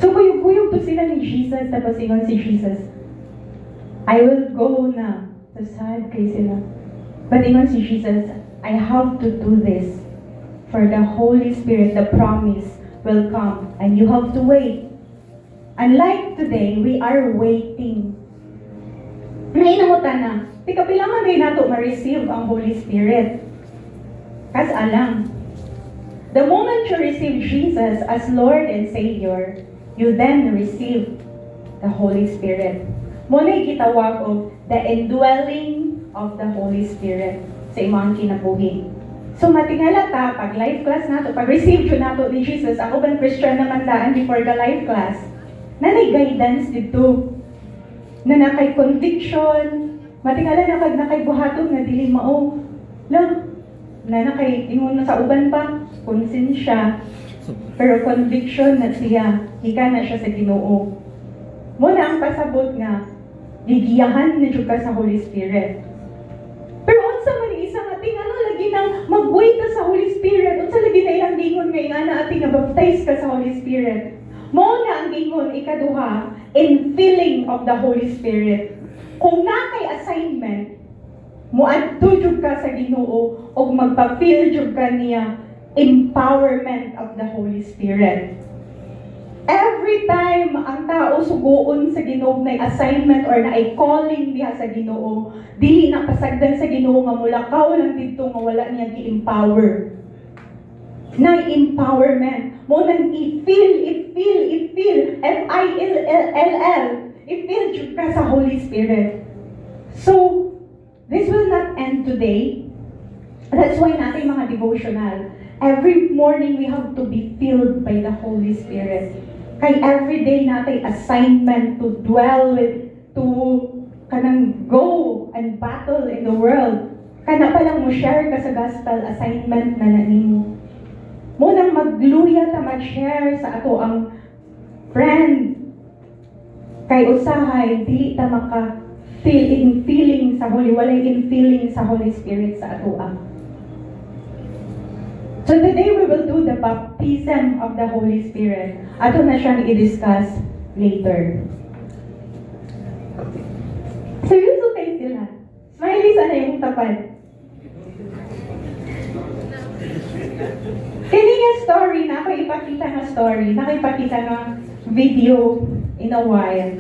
So kuyog-kuyog to sila ni Jesus, tapos ingon si Jesus, I will go na. So sad kay sila. But ingon si Jesus, I have to do this. For the Holy Spirit, the promise will come. And you have to wait. Unlike today, we are waiting. Nainamutan na. Di kapilangan rin nato ma-receive ang Holy Spirit. Kas alam. The moment you receive Jesus as Lord and Savior, you then receive the Holy Spirit. Muna'y gitawag og the indwelling of the Holy Spirit sa imong kinabuhi. So matingala ta, pag life class nato, pag receive yun nato ni Jesus, ako bang Christian naman daan before the life class, nanay guidance dito. Na nakay conviction, matingala na kag nakay buhaton nga dili mao. Lang, na nakay ingon na sa uban pa, konsensya, pero conviction na siya, hika na siya sa Ginoo. Muna ang pasabot nga, gigiyahan na jud ka sa Holy Spirit. Pero unsa man isang ating lagi nang mag-wait ka sa Holy Spirit, unsa lagi na ilang gingon nga ingana ating nga baptize ka sa Holy Spirit. Mao na ang gingon ikaduha, in filling of the Holy Spirit. Kung na kay assignment, muadto jud ka sa Ginoo o magpa-feel jud ka niya empowerment of the Holy Spirit. Every time ang tao suguon sa Ginoo na assignment or na ay calling niya sa Ginoo, dili na pasagdan sa Ginoo nga mulakaw lang dito nga wala niya gi-empower. Na empowerment mo nang i-feel, F-I-L-L, i-feel jud ka sa Holy Spirit. So, this will not end today. That's why natin mga devotional, every morning we have to be filled by the Holy Spirit. Kay every day natin assignment to dwell with, to kanang go and battle in the world. Kana pa lang mo share ka sa gospel assignment na nanimo. Munang magluya ta mag-share sa ato ang friend. Kay usahay, dili ta maka feeling sa Holy, walay in feeling sa Holy Spirit sa ato ang. So today we will do the baptism of the Holy Spirit. Ato na siyang i-discuss later. Seryoso kayo sila. Smiley sana yung tapat. Kini nga story, na ako ipakita nga story, na ako ipakita nga video in a while.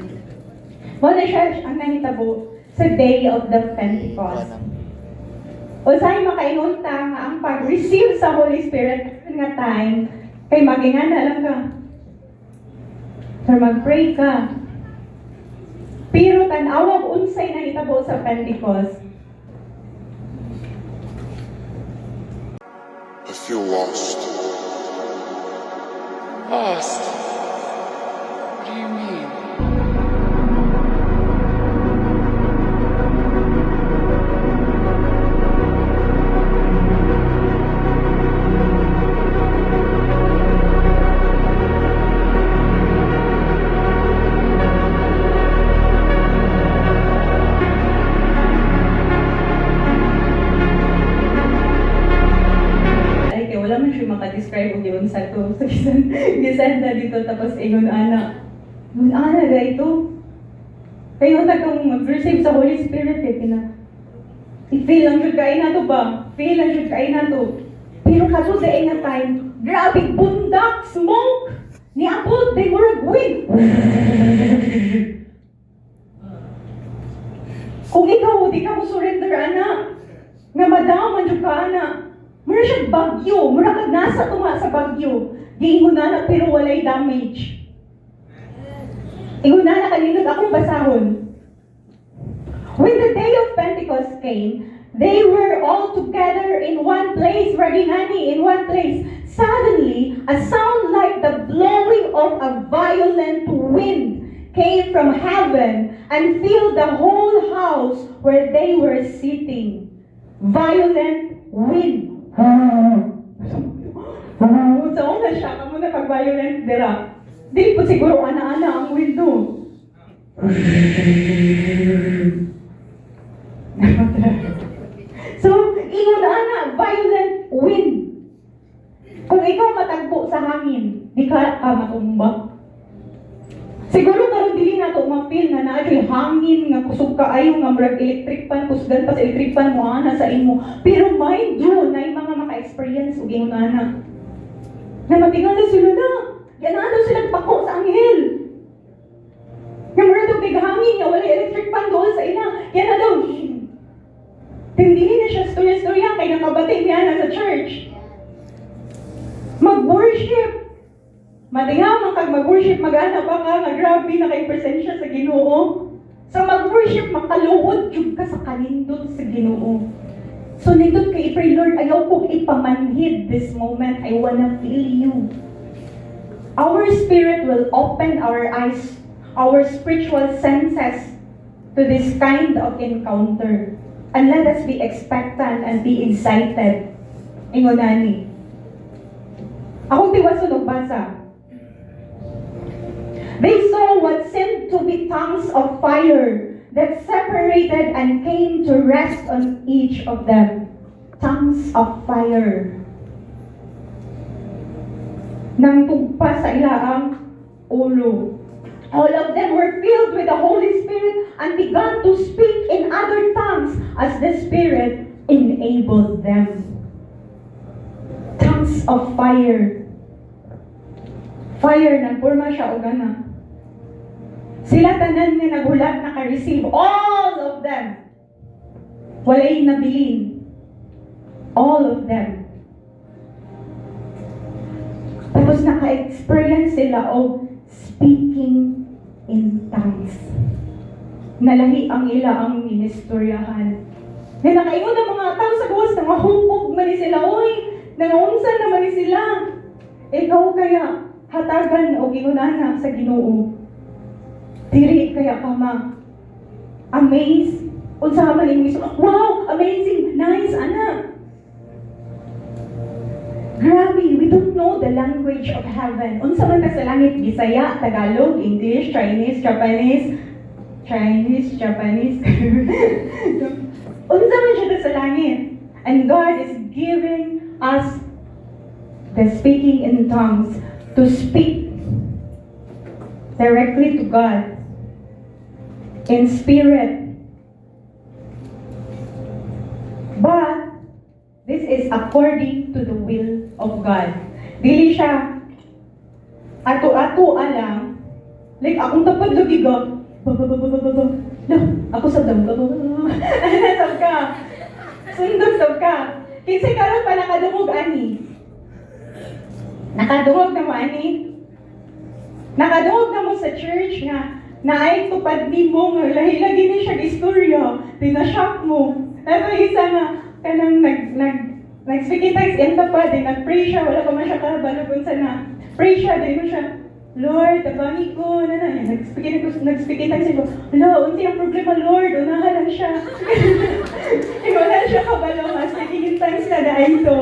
Muna siya ang nangitabo sa day of the Pentecost. O sa'yo makaingon ta nga ang pag-receive sa Holy Spirit nga time, kay magingana lang ka. Or mag-pray ka. Pero tanawag unsay nangitabo sa Pentecost. I feel lost. Lost? What do you mean? Describe og yun sa to. So, gisan na dito, tapos ingon ana. Ingon ana ga ito. Kayo na kung mag-receive sa Holy Spirit, i-feel lang jud kain na to ba? Feel lang jud kain na to. Pero kaso sa nga time, grabe bundak, smoke! Niabot, they were wind. Kung ikaw, di ka mo surrender, ana. Nga madaman jud ka, ana. Mura siyang bagyo. Mura kag nasa tunga sa bagyo. Giingon na pero walay damage. Ingon na kaninod akong basahon. When the day of Pentecost came, they were all together in one place, Radingani, in one place. Suddenly, a sound like the blowing of a violent wind came from heaven and filled the whole house where they were sitting. Violent wind. So, na siya, kamo na pag-violent dira. Dili po siguro ana-ana ang window. So, ingon ana, violent wind. Kung ikaw matagpo sa hangin, di ka matumba. Siguro karon dili na to ma-feel na naadyo'y hangin nga kusog kaayo nga murag electric fan, kusgan pa sa electric fan mo ana sa imo. Pero mind you, na mga maka-experience og ingon ana. Na matingala sila na. Yan na sila pako sa anghel. Nga murag daw big hangin nga wala electric fan doon sa ina. Yan na daw. Hindi na siya storya-storya kay nakabati niya na sa church. Mag-worship. Matingaman kag mag-worship, mag-ana pa ka, nga grabe na kay presensya sa Ginoo. Sa mag-worship, makaluhod jud ka sa kalindot sa Ginoo. So nindot kay pray, Lord, ayaw kong ipamanhid this moment. I wanna feel you. Our spirit will open our eyes, our spiritual senses to this kind of encounter. And let us be expectant and be excited. Ingonani. Akong tiwaso nagbasa. They saw what seemed to be tongues of fire that separated and came to rest on each of them. Tongues of fire. Nang tugpa sa ilaang ulo. All of them were filled with the Holy Spirit and began to speak in other tongues as the Spirit enabled them. Tongues of fire. Fire, nagporma siya o gana. Sila tanan nga nagulat naka-receive. All of them. Walay nabilin. All of them. Tapos naka-experience sila o speaking in tongues. Nalahi ang ila ang ministoryahan. Na nakaingon ang mga tao sa gawas, nangahupog man ni sila. Oy, nangaunsan naman ni sila. Ikaw kaya hatagan o ginunana sa Ginoo. Diri kaya ka ma. Amazed. Unsa ka man imong wow, amazing, nice, anak. Grabe, we don't know the language of heaven. Unsa man ta sa langit, Bisaya, Tagalog, English, Chinese, Japanese. Unsa man siya sa langit. And God is giving us the speaking in tongues to speak directly to God in spirit. But this is according to the will of God. Dili siya ato-ato alang like akong tapad lagi ga ako sa dam sab ka sundot sab ka kinsay karon pa nakadungog ani nakadungog na mo ani nakadungog na mo sa church nga naay tupad nimo nga lahi-lagi ni siya istorya tinashock mo pero isa nga kanang nag-speak in tongues enta pa din nag-pray siya wala pa man siya kabalo kung sa na pray siya din mo siya Lord tabangi ko na nag-speak in tongues ko hello unti ang problema Lord unahan lang siya wala siya kabalo nga speaking in tongues na dahil to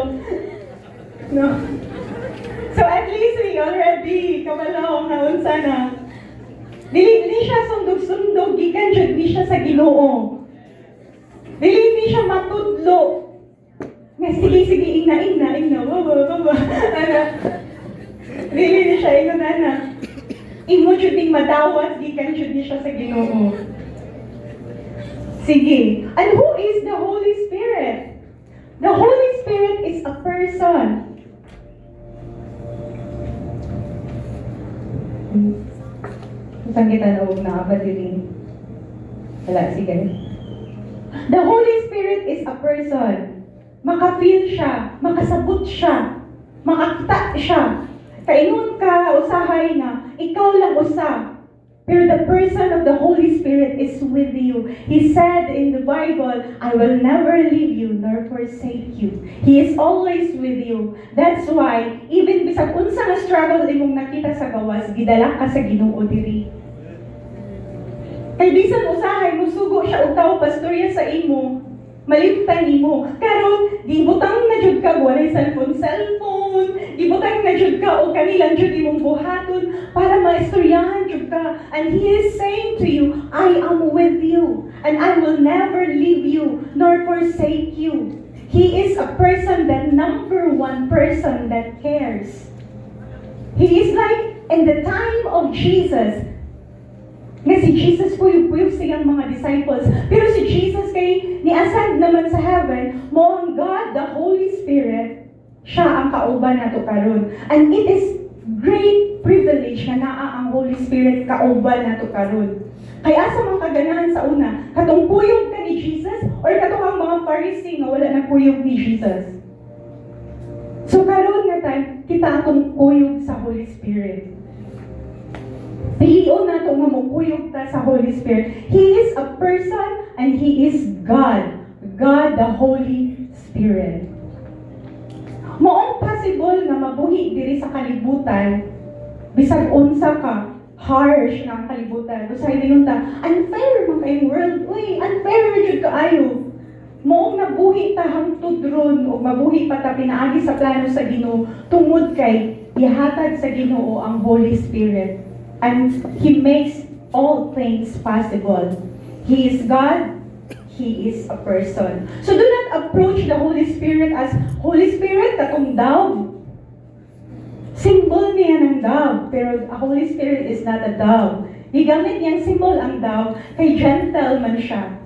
no so at least we already kabalo nga unsa na Dili siya sundog-sundog, gikan jud ni siya sa Ginoo. Dili siya matudlo. Nga sige, ina, baba. Dili siya, inunana. Imo jud ning madawat, gikan jud ni siya sa Ginoo. Sige. And who is the Holy Spirit? The Holy Spirit is a person. Saan kita naog na ba din? Wala, sige. The Holy Spirit is a person. Maka-feel siya, makasabot siya, makakita siya. Kaingon ka, usahay na, ikaw lang usa. Pero the person of the Holy Spirit is with you. He said in the Bible, I will never leave you nor forsake you. He is always with you. That's why, even bisag unsa nga struggle imong nakita sa gawas, gidala ka sa Ginoo diri. Kay bisan usahay musugo siya og tawo pastorya sa imo, maliptan nimo. Karon gibutang na jud ka walay cellphone, gibutang na jud ka og kanilang jud imong buhaton para maistoryahan jud ka. And He is saying to you, I am with you and I will never leave you nor forsake you. He is a person, the number one person that cares. He is like in the time of Jesus. Nga si Jesus puyog-puyog siyang mga disciples. Pero si Jesus kay ni-ascend naman sa heaven, mo ang God, the Holy Spirit, siya ang kauban nato karon. And it is great privilege na naa ang Holy Spirit kauban nato karon. Kaya asa mga kaganahan sa una, katong puyog ka ni Jesus or katong ang mga Pharisee nga wala na puyog ni Jesus. So karon nga time, kita atong puyog sa Holy Spirit. Pilion nato nga mupuyog ta sa Holy Spirit. He is a person and He is God. God the Holy Spirit. Maong possible nga mabuhi diri sa kalibutan bisag unsa ka harsh na ang kalibutan. Usahay dingon ta, unfair man kayong world. Uy, unfair jud kaayo. Maong nabuhi ta hangtod ron o mabuhi pa ta pinaagi sa plano sa Ginoo tungod kay ihatag sa Ginoo ang Holy Spirit. And He makes all things possible. He is God. He is a person. So do not approach the Holy Spirit as, Holy Spirit, katong dove. Symbol niya ng dove, pero a Holy Spirit is not a dove. Gigamit niyang symbol ang dove, kay gentle man siya.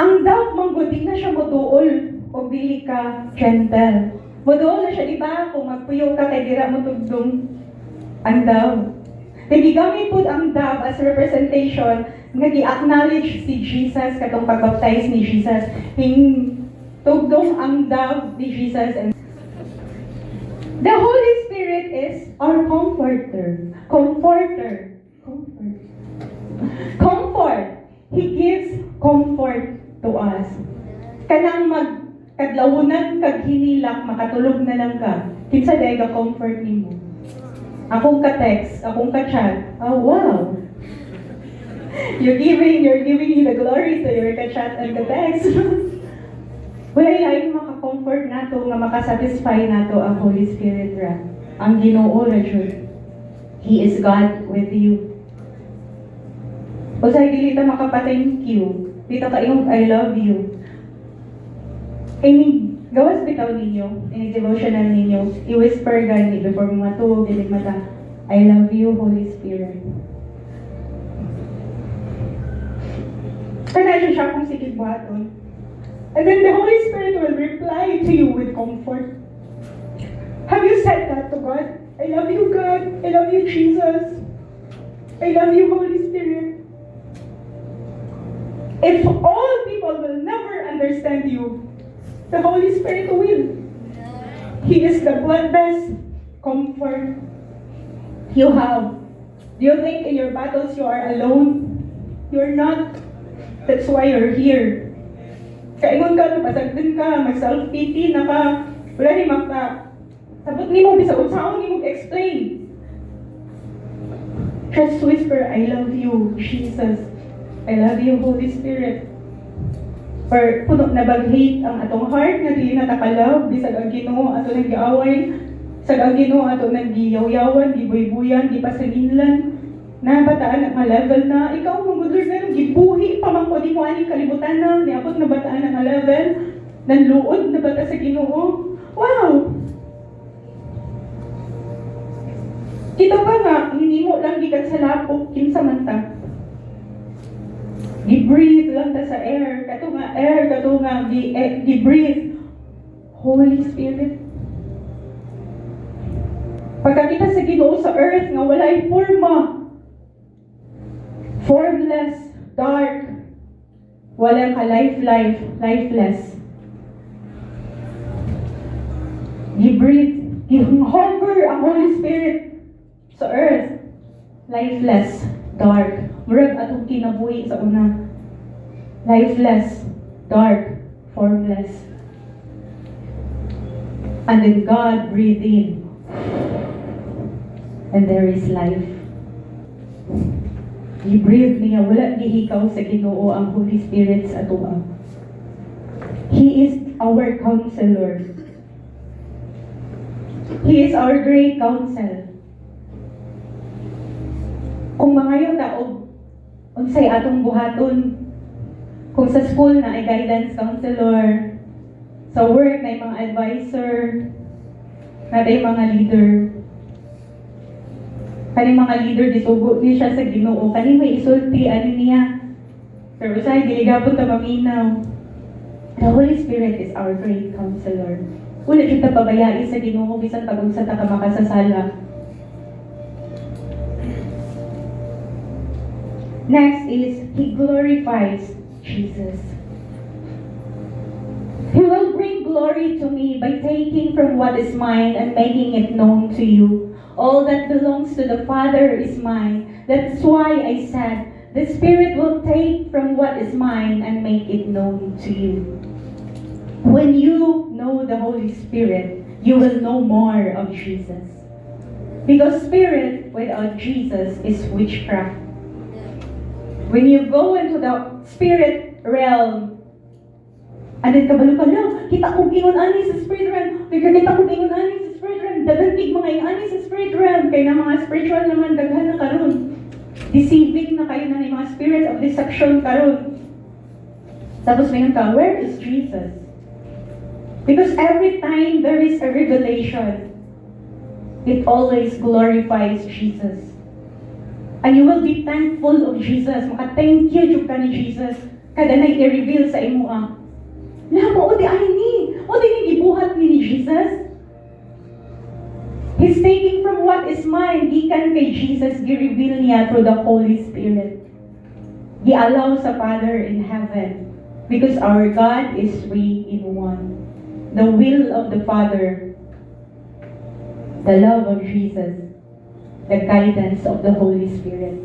Ang dove, manggudi na siya moduol, o dili ka gentle. Moduol na siya, di ba? Kung magpuyong ka, kay dira mo tugdong ang dove. Nagigamit po ang dove as representation nga gi-acknowledge si Jesus katong pag-baptize ni Jesus. Tugdong ang dove ni Jesus. And the Holy Spirit is our comforter. Comforter. Comfort. He gives comfort to us. Kanang kadlawunan kag hinilak, makatulog na lang ka. Kinsa day ka comfort nimo? Akong ka-text, akong ka-chat. Oh, wow. You're giving the glory to your ka-chat and ka-text. Wala ilaing maka-comfort nato, nga makasatisfy nato ang Holy Spirit ra. Ang Ginoo ra jud. He is God with you. Usay dili ta makapa-thank you. Dito ka yung I love you. Gawas bitaw ninyo, in devotional ninyo, i-whisper gani before mo matulog, dilig mata, I love you, Holy Spirit. Kanadyo siya kung sikid buhaton. And then the Holy Spirit will reply to you with comfort. Have you said that to God? I love you, God. I love you, Jesus. I love you, Holy Spirit. If all people will never understand you, the Holy Spirit will. He is the best comfort you have. Do you think in your battles you are alone? You're not. That's why you're here. Kaingon ka, napasagdin ka, mag-self-pity na ka, wala ni maka. Sabot ni mo, bisa unsaon ni mo explain. Just whisper, I love you, Jesus. I love you, Holy Spirit. Or puno na bag-hate ang atong heart nga dili na takalaw, bisag ang Ginoo ato nang giaway, sag ang Ginoo ato nang giyaw-yawan, gibuy-buyan, gipasalinlan, na bataan ang level na ikaw magudlor na gibuhi pa man ko di mo ani kalibutan na niabot na bataan ang level, nanluod na bata sa Ginoo. Wow. Kita pa nga hinimo lang gikan sa lapok kinsa man ta. Gi-breathe lang ta sa air, kato nga gi-breathe. Holy Spirit. Pagkakita sa Ginoo sa earth nga walay forma, formless, dark, walang lifeless. Gi-breathe, gi-hover ang Holy Spirit sa earth, lifeless, dark. Murag atong kinabuhi sa una. Lifeless, dark, formless. And then God breathed in. And there is life. I-breathe niya, wala gihikaw sa Ginoo ang Holy Spirit sa atua. He is our counselor. He is our great counsel. Kung mangayo taog, unsay atong buhaton, kung sa school na ay guidance counselor, sa work na ay mga advisor, na ay mga leader, Kani mga leader, disugo ni siya sa Ginoo. Kani may isulti, ano niya. Pero sa giligapon ta maminaw. The Holy Spirit is our great counselor. Wala siya tapabayai sa Ginoo, bisan pag-unsa ta ka makasasala. Next is, He glorifies Jesus. He will bring glory to me by taking from what is mine and making it known to you. All that belongs to the Father is mine. That's why I said, the Spirit will take from what is mine and make it known to you. When you know the Holy Spirit, you will know more of Jesus. Because Spirit without Jesus is witchcraft. When you go into the Spirit realm, anin ka balo kita kong ingon ani sa Spirit realm, kita kong ingon ani sa Spirit realm, dagantig mga ani sa Spirit realm, kaya na mga spiritual naman, daghan na karon. Deceiving na kayo na ni mga spirit of deception karon. Tapos ngayon ka, where is Jesus? Because every time there is a revelation, it always glorifies Jesus. And you will be thankful of Jesus. Maka-thank you ka ni Jesus. Kada na i-reveal sa imo ang. Lamo, o di ay ni. O di ni ibuhat ni Jesus. He's taking from what is mine. Gikan kay Jesus, gi-reveal niya through the Holy Spirit. Gi-allow sa Father in heaven. Because our God is three in one. The will of the Father. The love of Jesus. The guidance of the Holy Spirit.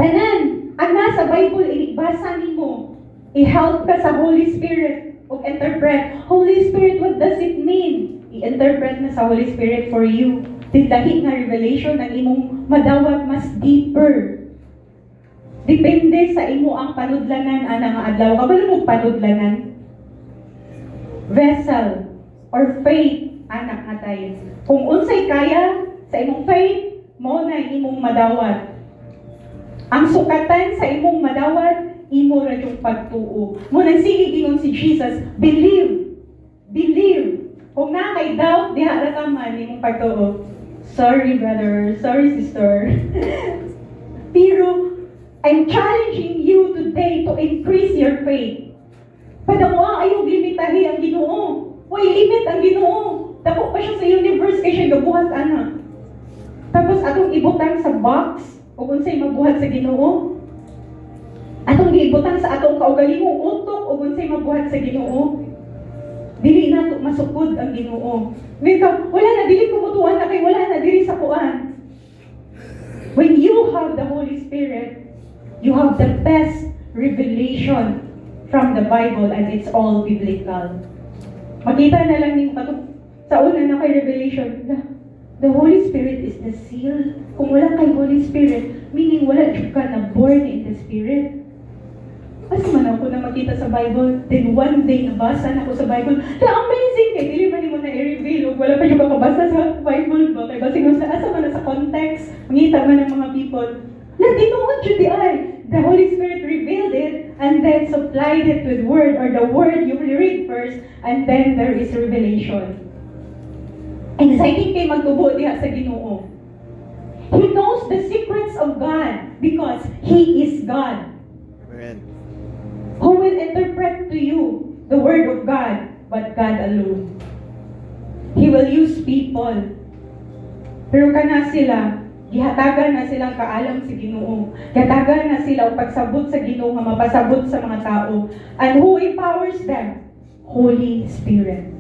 Tanan, ang nasa Bible, ibasa nimo. I-help ka sa Holy Spirit o interpret. Holy Spirit, what does it mean? I-interpret na sa Holy Spirit for you. Tindahi nga revelation ang imong madawat mas deeper. Depende sa imo ang panudlanan anang adlaw. Kabalo mo panudlanan? Vessel or faith anak nga tayo. Kung unsay kaya sa imong faith, mo na imong madawat. Ang sukatan sa imong madawat, imo ra yung pagtuo. Mo nang sige gingon si Jesus, believe. Believe. Kung na kay doubt, diha ra ka man imong pagtuo. Sorry brother, sorry sister. Pero I'm challenging you today to increase your faith. Padang ayaw limitahi ang Ginoo. Way limit ang Ginoo. Dako pa siya sa universe kay siya gabuhat ana. Tapos atong ibutang sa box o unsay mabuhat sa Ginoo. Atong giibutang sa atong kaugalingong utok o unsay mabuhat sa Ginoo. Dili na to masukod ang Ginoo. Because wala na dili ko mutuan na kay wala na diri sa kuan. When you have the Holy Spirit, you have the best revelation from the Bible and it's all biblical. Makita na lang yung sa una na kay revelation, the Holy Spirit is the seal. Kung wala kay Holy Spirit, meaning wala ka na born in the Spirit. As man ako na makita sa Bible, then one day nabasa na ako sa Bible, na amazing kay dili man mo na i-reveal o wala pa yung kakabasa sa Bible ba? Kay basig mo sa asa man sa context, mangita man ng mga people. Tinuod yun di ay. The Holy Spirit revealed it and then supplied it with word or the word you will read first and then there is revelation. Exciting kay magtubo diha sa Ginoo. He knows the secrets of God because He is God. Amen. Who will interpret to you the word of God but God alone? He will use people. Pero kana sila, gihatagan na silang kaalam sa Ginoo. Gihatagan na sila og pagsabot sa Ginoo nga mapasabot sa mga tao. And who empowers them? Holy Spirit.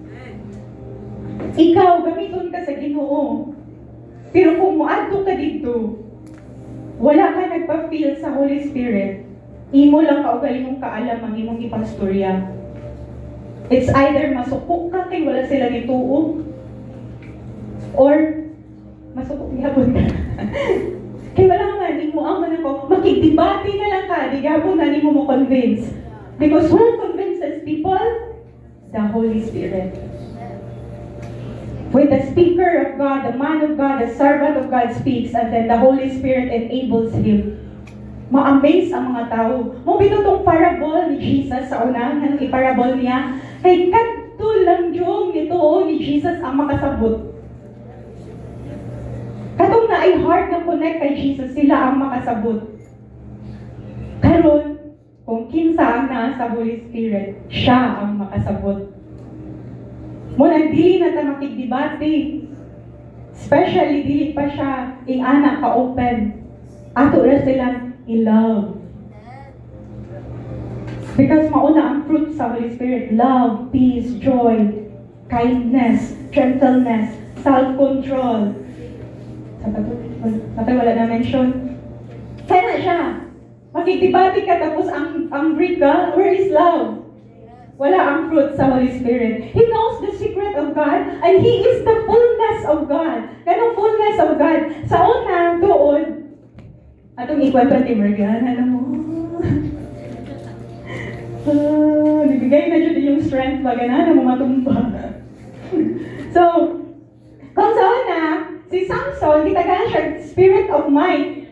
Ikaw, gamiton ka sa Ginoo. Pero kung muadto ka dito, wala ka nagpa-feel sa Holy Spirit, imo lang kaugali mong kaalam ang imong ipastorya. It's either masupok ka kay wala sila nituo, or masupok gihapon ka. Kaya wala nga, di mo ang ako, makikdebate na lang ka, di gapon na di mo convince. Because who convinces people? The Holy Spirit. When the speaker of God, the man of God, the servant of God speaks, and then the Holy Spirit enables him, ma-amaze ang mga tao. Mo binutong parable ni Jesus sa unang iparable niya, kay kadto lang yung nito ni Jesus ang makasabot. ay heart nga connect kay Jesus, sila ang makasabot. Karon, kung kinsa ang naa sa Holy Spirit, siya ang makasabot. Muna dili na ta makigdebate. Especially dili pa siya anak ka-open. Ato ra silang i-love. Because mauna ang fruit sa Holy Spirit, love, peace, joy, kindness, gentleness, self-control. Sabi wala na mention. Kaya na siya. Makikibati ka tapos ang Greek ka, where is love? Wala ang fruit sa Holy Spirit. He knows the secret of God and He is the fullness of God. Ganong fullness of God. Sa una, doon, atong ikwento ni Morgan, alam mo, nabigay na dyan yung strength ba, gana mo matumba. So, kung sa una, si Samson, gitagaan siya, spirit of might,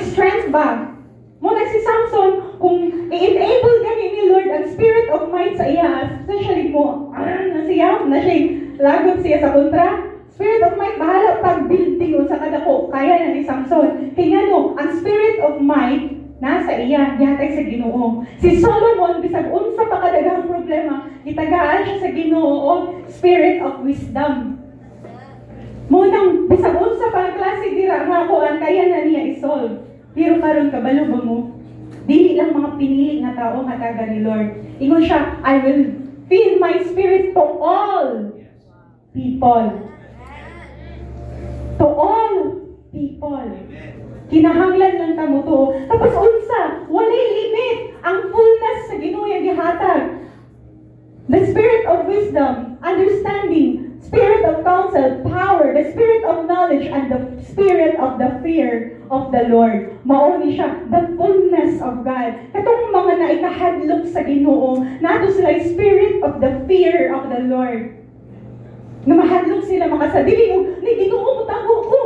strength ba? Muna si Samson, kung i-enable gani ni Lord ang spirit of might sa iya, especially mo, nasiyaw na siya, lagot siya sa kontra, spirit of might, bahala pag-building o sa kadako, kaya na ni Samson. Kaya no, ang spirit of might, nasa iya, yatay sa Ginoo. Si Solomon, bisag unsa pa kadagang problema, gitagaan siya sa Ginoo o spirit of wisdom. Munang, bisag unsa pa klase dira nga kuan, kaya na niya isolve. Pero karon kabalo ba mo? Dili lang mga pinili nga tao nga taga ni Lord. Ingon siya, I will fill my spirit to all people. To all people. Kinahanglan lang ta mo to. Tapos unsa, walay limit ang fullness sa Ginoo nga gihatag. The spirit of wisdom, understanding, spirit of counsel, power, the spirit of knowledge, and the spirit of the fear of the Lord. Mao ni siya, the fullness of God. Katong mga naikahadlok sa Ginoo, nato sila spirit of the fear of the Lord. Na mahadlok sila makasadili og ni Ginoo mo tago ko.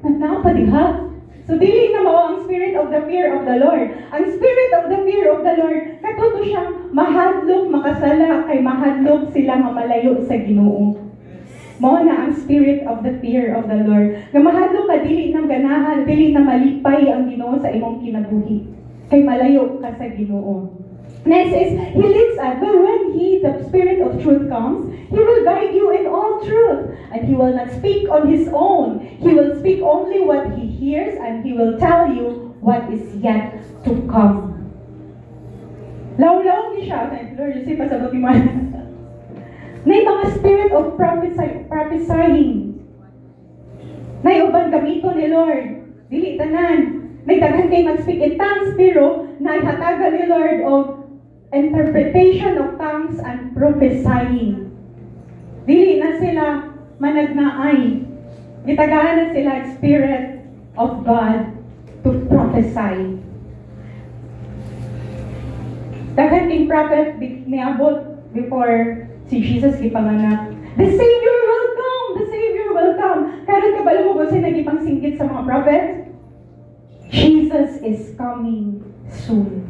Na pa diha. So dili na mao ang spirit of the fear of the Lord. Ang spirit of the fear of the Lord, katuto siyang mahadlok makasala kay mahadlok sila nga malayo sa Ginoo. Mao na ang spirit of the fear of the Lord. Nga mahadlok ka dili nang ganahan, dili na malipay ang Ginoo sa imong kinabuhi. Kay malayo ka sa Ginoo. Next is, He leads us, but when He, the Spirit of truth comes, He will guide you in all truth. And He will not speak on His own. He will speak only what He hears, and He will tell you what is yet to come. Law-law ni siya. Lord, you see, pasabot mo. May mga spirit of prophesying. Nay uban gamito ni Lord. Dili tanan. May daghan kay mag-speak in tongues, pero naihatagan ni Lord of interpretation of tongues and prophesying. Dili na sila managnaay. Gitagaan na sila Spirit of God to prophesy. Daghan king prophet niabot before si Jesus gipanganak. The Savior will come! The Savior will come! Karon kabalo mo kung sino nagipangsinggit sa mga prophets? Jesus is coming soon.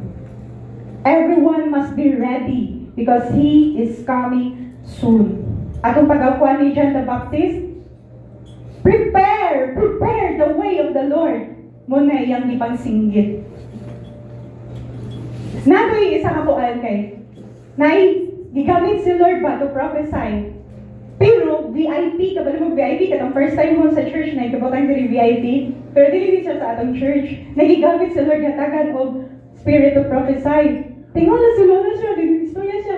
Everyone must be ready because He is coming soon. Atong pag-akuan ni John the Baptist, prepare the way of the Lord. Muna iyang ipangsinggit. Natoy isang akuan kay, gigamit si Lord ba to prophesy? Pero VIP, kabalo mo VIP, katong first time mo sa church na ikabotang dili VIP, pero dili siya sa atong church. Nagigamit si Lord yatagan og spirit to prophesy. Tingala si Lord siya, istorya siya.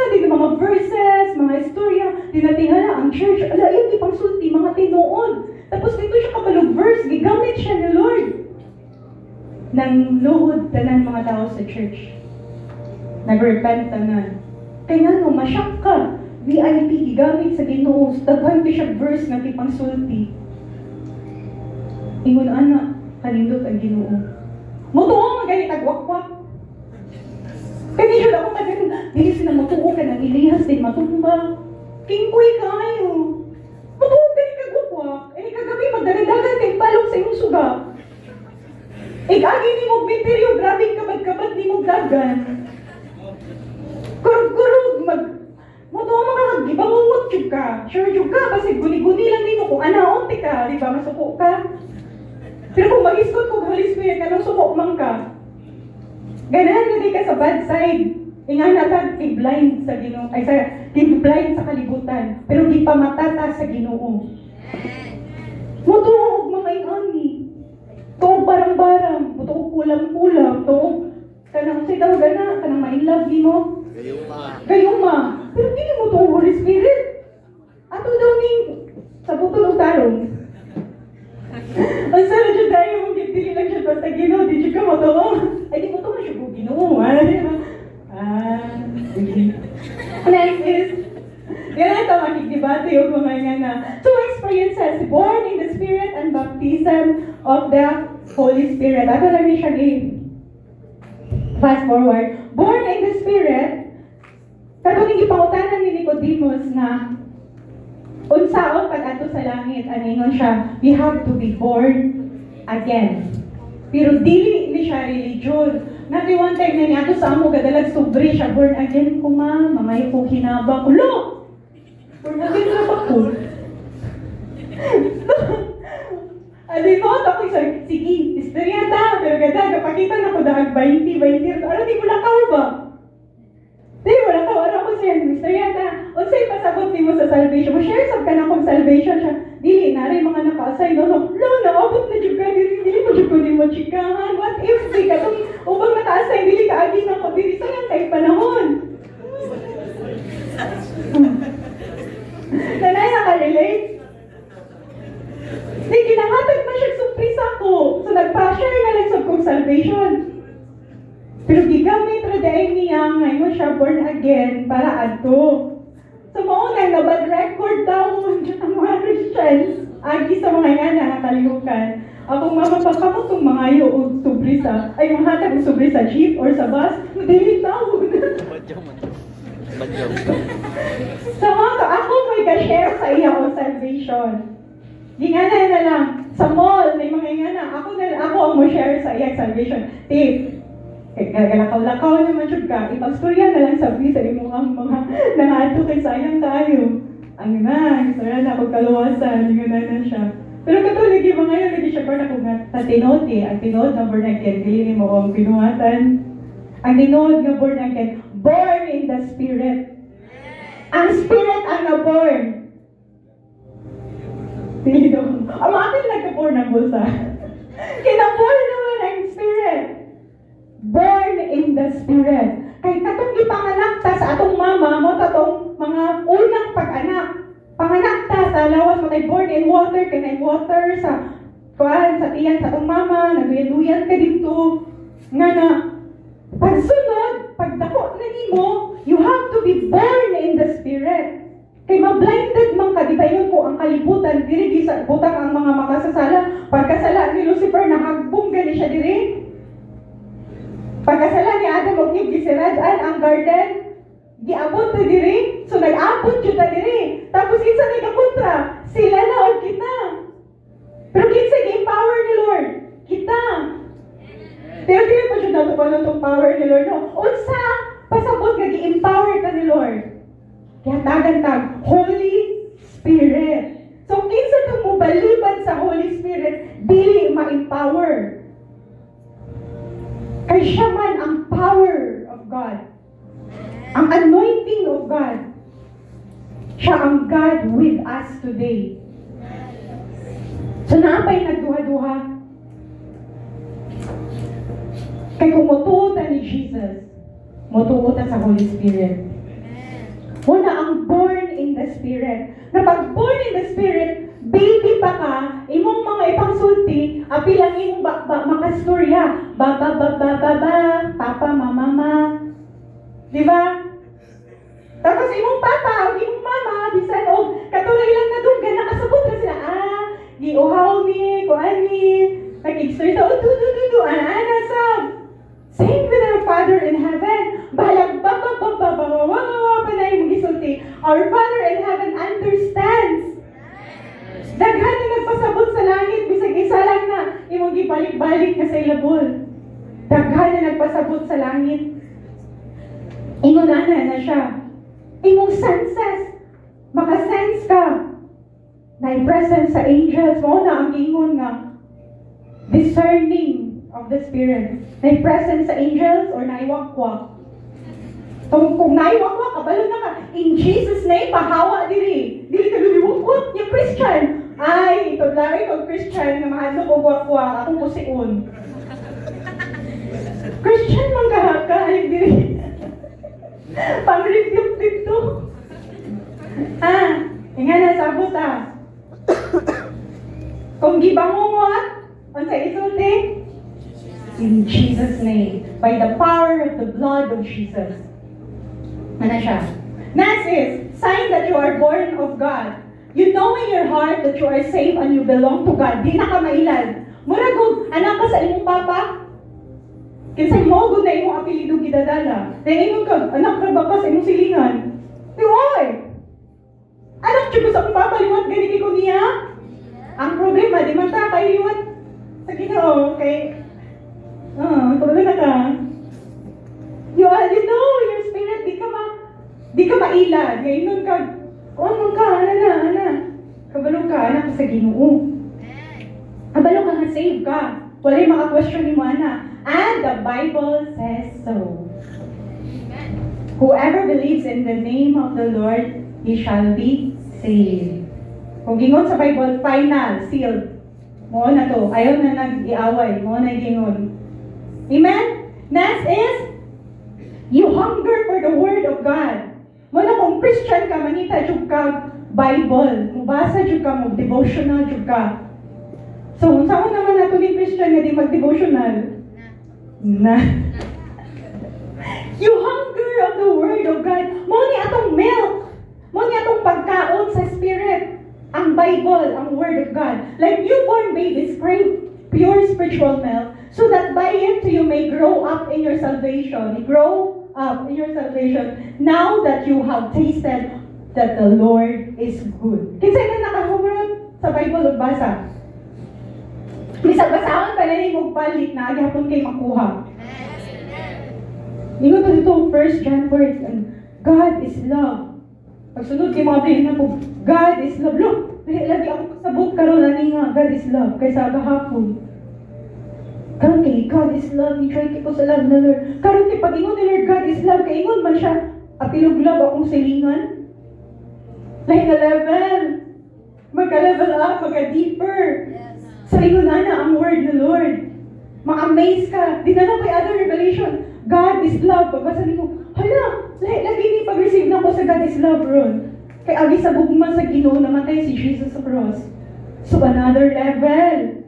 Dito mga verses, mga istorya, tinatingala ang church. Ala, yun ipangsulti, mga tinuod. Tapos dito siya kabalog verse, gigamit siya ni Lord. Nang luhod tanan mga tao sa church. Nag-repent tanan. Kaya nga no, masyak ka. VIP, gigamit sa Ginoo. Daghan ko siya verse na ipangsulti. Ingon ana, kanindot ang Ginoo. Mutuo magalit agwakwak. Kaya siya ako magaling, hindi sila matuo ka ng Elias din matumba. Kingkoy kayo. Matuo ka ni kagwakwak. Eh kagabi magdaladagan kay palong sa iyong suga. Agi ni mong menteryo, grabing kabad-kabad ni mong dagan. Kurug-kurug, mutuo mga kagibangungot yun ka. Sure yung jud ka, kasi guni-guni lang nimo kung anaon ti ka, di ba, masuko ka. Pero kung mag-iskot kung Holy Spirit, anong suko man ka? Ganahan na di ka sa bad side. Ingan natag i-blind sa Ginoo, ay i-blind sa kalibutan, pero di pa matata sa Ginoo. Mutuog mga ingani. Tuog barang-barang, mutuog kulang-kulang, tuog kanang say daw gana, kanang ma-inlove nimo. Gayuma. Pero dili mo tuog Holy Spirit. Ato daw ning sa butol og tarong. Ang sarap dyan tayo mong dili lang siya basta Ginoo, di ka mo tuog. Ay di mo tuog na siya kung Ginoo, Next is, ganito makikibati yung mga nga na two experiences, born in the Spirit and baptism of the Holy Spirit. Ato lang ni siya fast forward. Born in the Spirit, katuning ipangutanan ni Nicodemus na unsaon pag ato sa langit, aningon siya, we have to be born again. Pero dili ni siya religion. Nati one time na niya ato sa amo gadalag sobre siya, born again ko ma, mamay ko hinaba ko. Lo! Born again na ba ko? Adi ko, ako sige, istorya ta, pero ganda, kapakita na ko dahag 20, ano di mo lakaw ba? Di mo lakaw, ano ko siya, istorya ta, unsay pasabot ni mo sa salvation mo, share sab ka na kong salvation siya, dili, naray mga naka-assign, no, naabot na dyan ka, dili mo dyan ko di mo chikahan, what if, di ka itong ubang naka-assign, dili ka agi na ko, dili, sayang kayo panahon. Nanay, naka-relate? Di, kinahatag man siya surprise ako. So, nagpa-share na lang sa kong salvation. Pero gigamit ra dahil niya ngayon siya born again para adto. So, mauna na bad record daw ang mga Christians. Agi sa mga yan na nakalimukan. Akong mapapakamo itong mga iyo o surprise ay mahatag o surprise sa jeep or sa bus. Madali taon. So, ako may ka-share sa iya o salvation. Gingana na lang, sa mall, may mga ingana, ako ang mo-share sa iyang salvation. Tip, gagalakaw-lakaw naman siya ka, ipagstorya na lang sa visa, yung mga nangato kay sayang tayo. Ang istorya na ako kaluwasan, gingana na siya. Pero katulig yung mga yun, hindi siya pa na kung tatinod ang tinod na born again, hindi mo ang pinuhatan. Ang tinod na born again, born in the Spirit. Ang Spirit ang na-born. Ang mga atin nagka-born ng bulsa. Kinaborn naman ang Spirit. Born in the Spirit. Kaya katong ipanganak ta sa atong mama mo, tatong mga unang pag-anak. Panganak ta sa lawas mo tayo born in water, kaya water sa tiyan sa atong mama, nagduyan-duyan ka dito. Nga na, pagsunod, pagdako na nimo, you have to be born in the Spirit. Kay ma-blinded man ka, di ba yun ko ang kalibutan, diri sa butang ang mga makasasala. Pagkasala ni Lucifer, nahagbong gani siya diri. Pagkasala ni Adam o Eve, gisirad-an ang garden, giabot na diri. So nag-abot yun na diri. Tapos kinsa nagkakontra, sila na o kita. Pero kinsa gi-empower ni Lord? Kita. Pero dili pa siya natupanon itong power ni Lord. No? Unsa, pasabot nga gi-empower ka ni Lord. Kaya tagan Holy Spirit. So, kinsa itong mubaliban sa Holy Spirit, dili ma-empower. Kaya siya man ang power of God. Ang anointing of God. Siya ang God with us today. So, naapay nagduha-duha. Kaya kung mutuutan ni Jesus, mutuutan sa Holy Spirit. Muna ang born in the Spirit. Na pag born in the Spirit, baby pa ka, imong mga ipangsulti, apilang imong makastorya. Papa, mama. Di ba? Tapos imong papa, imong mama, bisan o, katulay lang na doon, nakasabot na sila. Giuhaw ni, kuan ni, nag-story sa, ana, sab. Same with our Father in heaven. Balag, panay mong gisulti. Our Father in heaven understands. Daghan na nagpasabot sa langit, bisag isa lang na, imong gibalik-balik na sa ilabol. Daghan na nagpasabot sa langit. Ingon na siya. Imong senses, makasense ka. na presence sa angels mo na ang ingon nga discerning of the spirit. Na presence sa angels or naiwakwak. Kung naiwakwak, kabalo na ka. In Jesus' name, pahawa diri. Dili ka lumiwakwak, yung Christian. Ay, ito lang kung Christian na mahal ko wakwak, akong kusiun. Christian man kahaka, ay diri. Pang-review dito. Nga nasabot Kung gibangungot, unsa isulti? In Jesus' name, by the power of the blood of Jesus. Ano siya? Next is, sign that you are born of God. You know in your heart that you are saved and you belong to God. Di na ka mailan. Muragog, anak ka sa imong papa? Kinsay mo, gud na imong apelido gidadala. Dahil imong ka, anak ka ba ka sa imong silingan? Di, oy! Anak siya sa akong papa, liwat ganit ko niya? Ang problema, di man ta kayo liwat sa Ginoo, okay? Tuloy na ka. You know, your spirit, di ka mailan. Ngayon ka, ano ka, ana. Kabalo ka, anak ka sa Ginoo. Kabalo ka nga, save ka. Wala yung maka-question ni mo, ana. And the Bible says so. Whoever believes in the name of the Lord, he shall be saved. Kung gingon sa Bible, final, sealed. Mo na to. Ayaw na nag-iaway. Mo na gingon. Amen? Next is, you hunger for the Word of God. Muna kung Christian ka, manita jud ka Bible. Mubasa jud ka, mag-devotional jud ka. So, saan naman nato ni Christian nga di mag-devotional? Na. You hunger of the Word of God. Muna atong milk. Muna atong pagkaon sa Spirit. Ang Bible, ang Word of God. Like newborn babies crave pure spiritual milk so that by it you may grow up in your salvation. Grow up in your salvation now that you have tasted that the Lord is good. Kinsay na nakahumrot sa Bible ug basa? Bisag basahon pa na yung magpalit na agihapon kay makuha. Ingon pa dito, 1 John 4, God is love. Pagsunod kay mga bilhin na po, God is love. Look, lagi ako sabot karon ani nga, God is love. Kaysa agahapon. Karon kay God is love, i-try ko sa love na Lord. Karon kay pag-ingon ni Lord, God is love, kay ingon man siya, apilog love akong silingan. Like a level. Magka-level up, magka-deeper. Sa ingon na ang word ng Lord. Ma-amaze ka. Di na lang kay other revelation. God is love. Pagbasa mo, hala, lagi ni pag-receive na ko sa God is love ron. Kay agi sa bugma sa Ginoo namatay si Jesus sa cross. So another level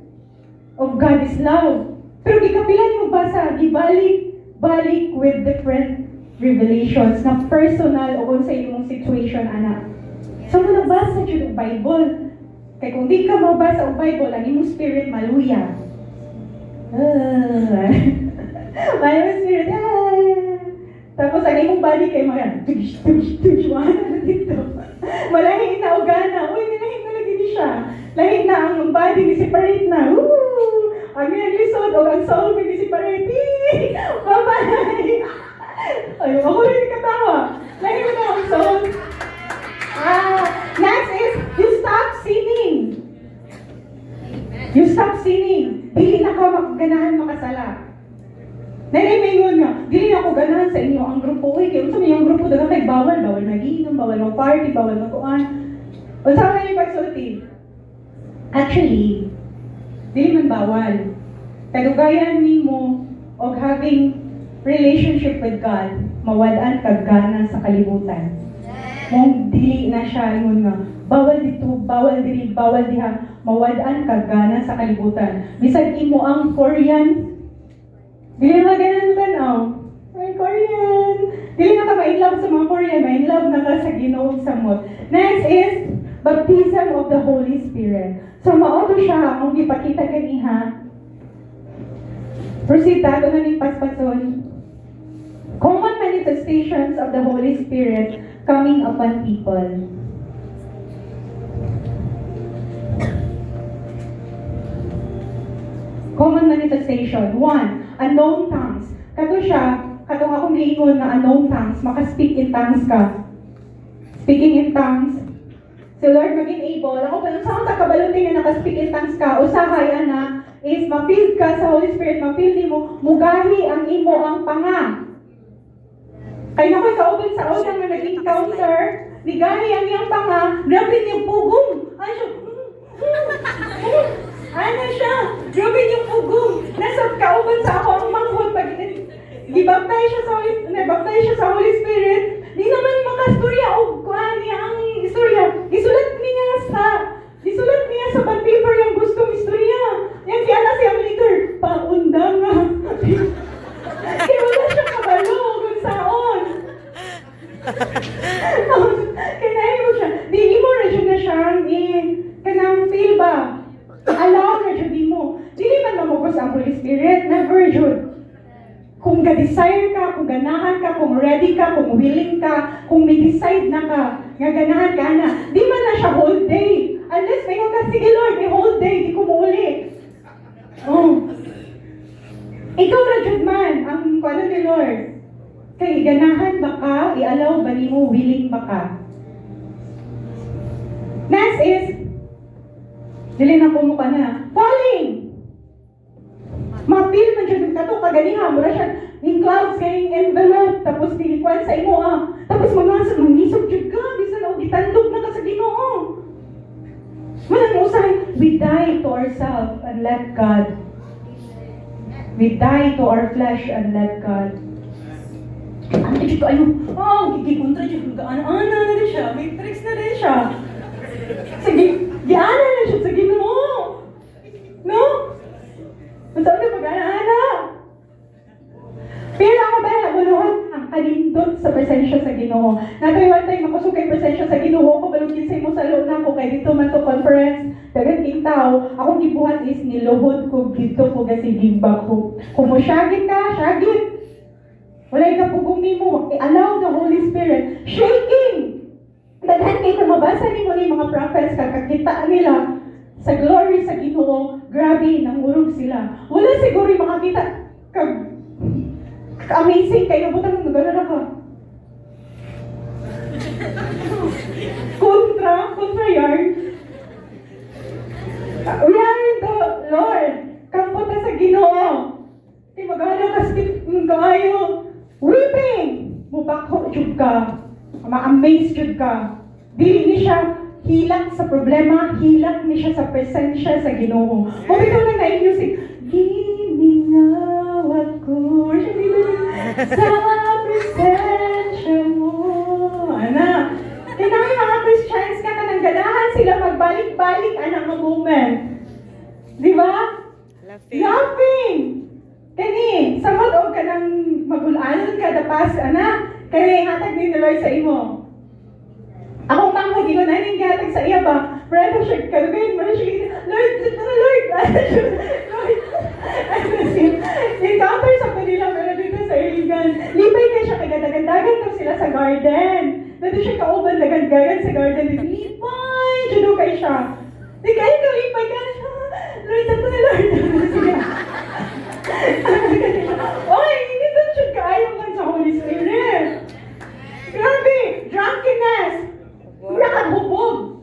of God is love. Pero gikapilan mo basa, gibalik with different revelations na personal o sa imong situation, anak. So kung nabasa dyan ang Bible, kaya kung di ka mabasa ang Bible, ang imong spirit maluya. My spirit, Tapos ang imong body kay mga tush, dito. Malahing na o gana. Uy, nilahing na lagi di siya. Lahing na ang body ni separate na. Ang yung lisod o ang soul ni separate. Bye-bye! Ay, ako rin katawa. Lahing na ang soul. Next is, you stop sinning. You stop sinning. Dili na ka maganahan makasala. Naiingon nga, dili ako ganahan sa inyo ang grupo. Uy, kaya unsa may ang grupo daga kay bawal nagiinom, bawal mag-party, bawal mag-kuan. Unsa man yung pagsulti? Actually, dili man bawal. Kadugayan nimo og having relationship with God, mawad-an kag gana sa kalibutan. Mong dili na siya ingon nga, bawal dito, bawal diri, bawal diha, mawad-an kag gana sa kalibutan. Bisag imo ang Korean, dili na ganun tanaw. Ay, Korean. Dili na ka ma-inlove sa mga Korean. Ma-inlove na ka sa Ginoo samot. Next is, baptism of the Holy Spirit. So, maoto siya, kung ipakita kaniha. Proceed tato na ng paspason. Common manifestations of the Holy Spirit coming upon people. Common manifestation. 1. Unknown tongues. Kato siya, katong akong giingon na unknown tongues, maka-speak in tongues ka. Speaking in tongues, So Lord, maging able, ako pa sa akong takabalutin nga nakaspeak in tongues ka, usahay ana, is ma-feel ka sa Holy Spirit, ma-feel ni mo, mugahi ang imo ang panga. Kaya nako'y kauban sa una nga nag-encounter, ligahi ang iyang panga, grabe niyang pugong. Ano siya? Ano siya? Grabe niyang pugong. Nasa kauban sa ako ang manghod pag gibaptay siya sa Holy Spirit. Di naman makastorya o kuha niya ang istorya. Isulat niya sa bond paper yung gustong istorya. Yan kaya na siyang leader. Paundang nga. Kaya wala siya kabalo kung saan. Kaya mo siya. Di mo na siya na siyang kanang feel ba? Allow na siya di mo. Dili man mamugos ang Holy Spirit. Never should. Kung ga-desire ka, kung ganahan ka, kung ready ka, kung willing ka, kung may decide na ka, nga ganahan ka na, di man na siya whole day. Unless may ka, sige Lord, may whole day, di ko mauli. Oh. Ikaw na jud man, ang ano ni Lord. Kay ganahan ba ka, i-allow ba ni mo, willing ba ka? Next is, dili na ko mo ka na, falling! Ma-feel man siya kato kaganiha, mura siya in clouds kayong envelope, tapos tilikuan sa imo tapos mangisog jud ka, bisan o gitandog na ka sa Ginoo. Walang usahay, we die to ourselves and let God. We die to our flesh and let God. Ano dito gigikontra dito, ana na rin siya, may tricks na rin siya. Sige, giana na siya sa Ginoo. No? Ang tawag na pag-ana-ana. Pero ako ba, naguluhan ang kalindot sa presensya sa Ginoo. Natoy one time, makusog kay presensya sa Ginoo ko, balugin sa imo sa loob na ako, kay dito man to conference, dagan king tao, akong gibuhat is niluhod ko, dito ko kasi gimbag ko. Kung mo syagit ka, syagit. Walay ka pugong nimo, allow the Holy Spirit, shaking. Daghan kayo kung mabasa nimo ni mga prophets, kakakita nila, sa glory sa Ginoo, grabe, nangurog sila. Wala siguro yung makakita, amazing kayo, butang nagana ka. Contra yard. We are in the Lord. Kamputa sa Ginoo. Di magana ka stiff ng kayo. Weeping. Mubakho jud ka. Ma-amaze jud ka. Dili ni siya hilak sa problema, hilak ni siya sa presensya sa Ginoo. O bitaw lang na yung music, giminawat ko sa presensya mo. Ana, tinawin mga Christians ka na nang ganahan sila magbalik-balik anang moment. Di ba? Laughing. Kani, samad o ka nang magulanon ka dapas, ana, kaya hatag din ni Lord sa imo. Akong pangko, di ko na nanggatag sa iya ba? Pero siya, kalugayin mo na siya, Lord, Lord, encounter sa kanila, pero dito sa iligan. Lipay na siya, kagadagan-dagan daw sila sa garden. Dito siya kauban, dagan-dagan sa garden. Lipay, dito kayo siya. Di kayo ka, lipay ka na siya. Lord, sabi na Lord. Oy, hindi doon siya kaayong lang sa Holy Spirit. Grabe, drunkenness. Nakabubog.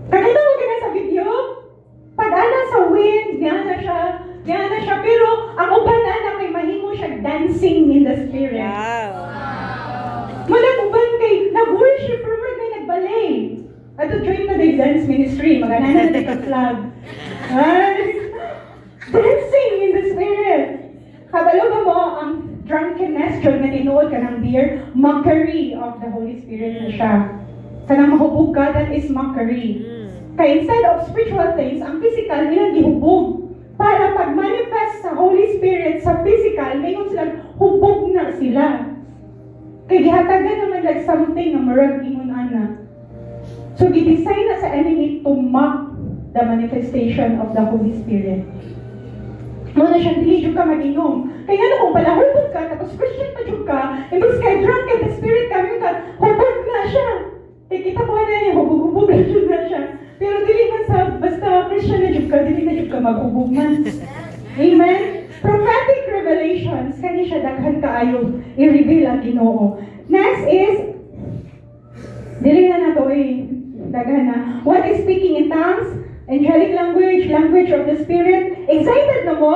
Nakita mo ka na sa video? Pag-ana sa wind, diyan na siya. Pero ang uban na kay mahimo siya dancing in the Spirit. Malang uban kay nag-worship, pero kay nag-ballet. Ato join na the dance ministry, magana na the flag. Dancing in the Spirit. Kabalo ba mo ang drunkenness, jud nga tinuod ka ng beer, mockery of the Holy Spirit na siya. Kanang mahubog ka, that is mockery. Kaya instead of spiritual things, ang physical nilang gihubog. Para pag-manifest sa Holy Spirit sa physical, ngayon sila, hubog na sila. Kaya gihatagan naman like something na marag ingon ana. So, gidesign na sa enemy to mock the manifestation of the Holy Spirit. Muna siyang dili ka mag-inom. Kaya ano kung pala hubog ka, tapos Christian pa jud ka, imbis kay drunk kay the Spirit kami ka, hubog na siya. Kaya kita ko na niya, hubog-hubog na jud na siya. Pero dili man sa, basta Christian na jud ka, dili na jud ka maghubog man. Amen? Prophetic revelations, kani siya daghan kaayo i-reveal ang Ginoo. Next is, Dili na nato daghan na. What is speaking in tongues? Angelic language, language of the Spirit. Excited na mo?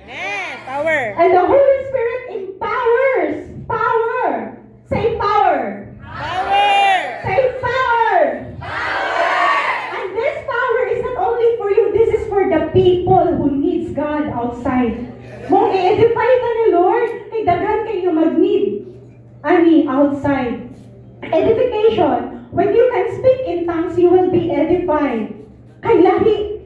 Yeah, power. And the Holy Spirit empowers. Power. Say power. Power. Say power. And this power is not only for you, this is for the people who needs God outside. Mong i-edify ka ni Lord, kay daghan kayo mag-need. Ani, outside. Edification. When you can speak in tongues, you will be edified. Kay lahi.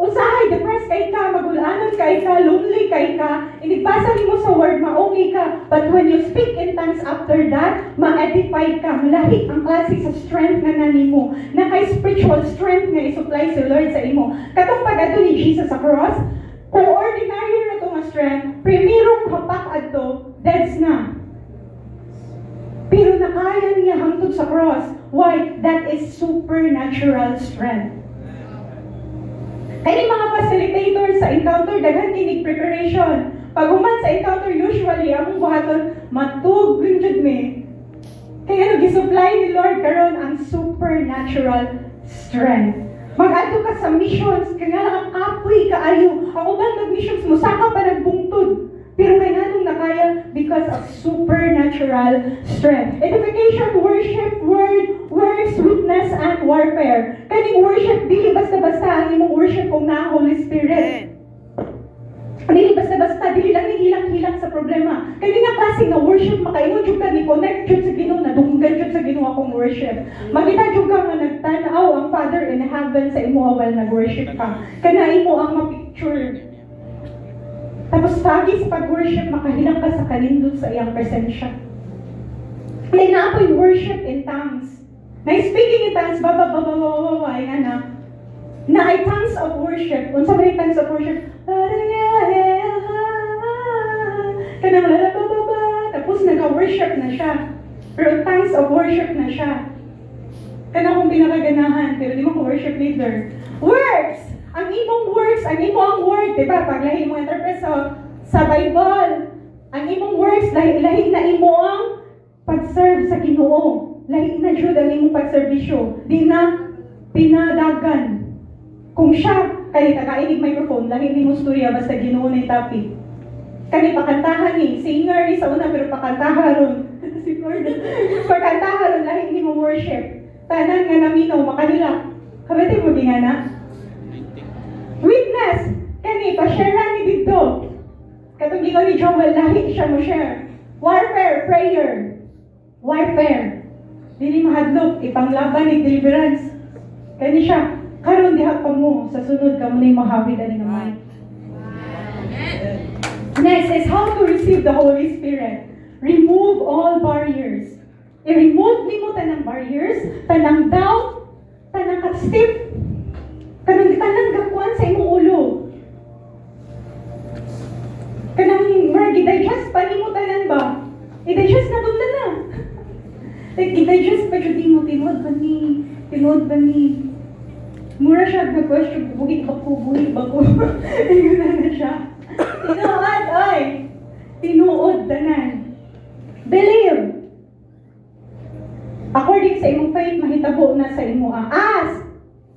Usahay, depressed kay ka, magulanan kay ka, lonely kay ka, inibasa mo sa word, ma-okay ka. But when you speak in tongues after that, ma-edify ka. Malahi ang klase sa strength na nanimo. Na kay spiritual strength nga isupply sa Lord sa imo. Katong pag-ato ni Jesus sa cross, kung ordinary na ito nga strength, primerong hapak adto, that's na. Pero nakaya niya hangtod sa cross. Why? That is supernatural strength. Kaya mga facilitator sa encounter, daghan kinig preparation. Pag human sa encounter, usually, among buhaton, matug, jud me. Kaya gisupply ni Lord karon ang supernatural strength. Mag-ato ka sa missions, kaya nga kapoy kaayo. Ang uban mag-missions, musaka pa nagbungtod. Pero kaya nga nung nakaya because of supernatural strength. Edification, worship, word, works, witness, and warfare. Kaning worship, dili basta-basta ang imong worship kung na Holy Spirit. Dili basta-basta, dili lang hilang-hilang sa problema. Kaya nga klase nga worship, makaingon jud ka ni connect jud sa Ginoo, nadunggan jud sa Ginoo akong worship. Makita jud ka nga nagtanaw ang Father in heaven sa imo while nag-worship ka. Kana imo ang ma-picture. Tapos pagi sa pag-worship, makahilang ka sa kalindot sa iyang presensya. May naapoy worship in tongues. Na speaking in tongues, ay nga na. Na ay tongues of worship. Unsa ba yung tongues of worship? Kanang lalabababa. Tapos nag-worship na siya. Pero tongues of worship na siya. Kanang kong pinakaganahan, pero di mo ko worship leader. Works! Ang imong works, ang imong word, diba? Pag lahi mo interpret sa Bible, ang imong works, lahi na imo ang pag-serve sa Ginoo. Lahi na jud ang imong pag-servisyo. Di na pinadagan. Kung siya, kani kakainig microphone, lahi ni mo storya, basta Ginoo na yung topic. Kani pakantahan ni, singer ni sa una, pero pakantahan ron. Si Lord. Pakantahan ron, lahi ni mo worship. Tanan nga naminaw, makanila. Kabati mo di nga na? Witness! Kani, pa-share ni dito. Katong gingon ni Joel, lahi siya mo share. Warfare, prayer. Warfare. Dili mahadlok, ipanglaban ni deliverance. Kani siya, karon diha pa mo, sa sunod ka mo na yung mahawid ani nga mic. Next is how to receive the Holy Spirit. Remove all barriers. I-remove ni mo tanang barriers, tanang doubt, tanang stiff, kanang gakuan sa imong ulo. Kanang i-digest pa ni mo tanan ba? I-digest na doon na. Like, i-digest pa dyan mo, tinuod ba ni. Mura siya nag-question, buhi ba ko. Ayun na siya. Tinuod, oy! Tinuod, tanan. Believe. According sa imong faith, mahitabo na sa imo ang ask.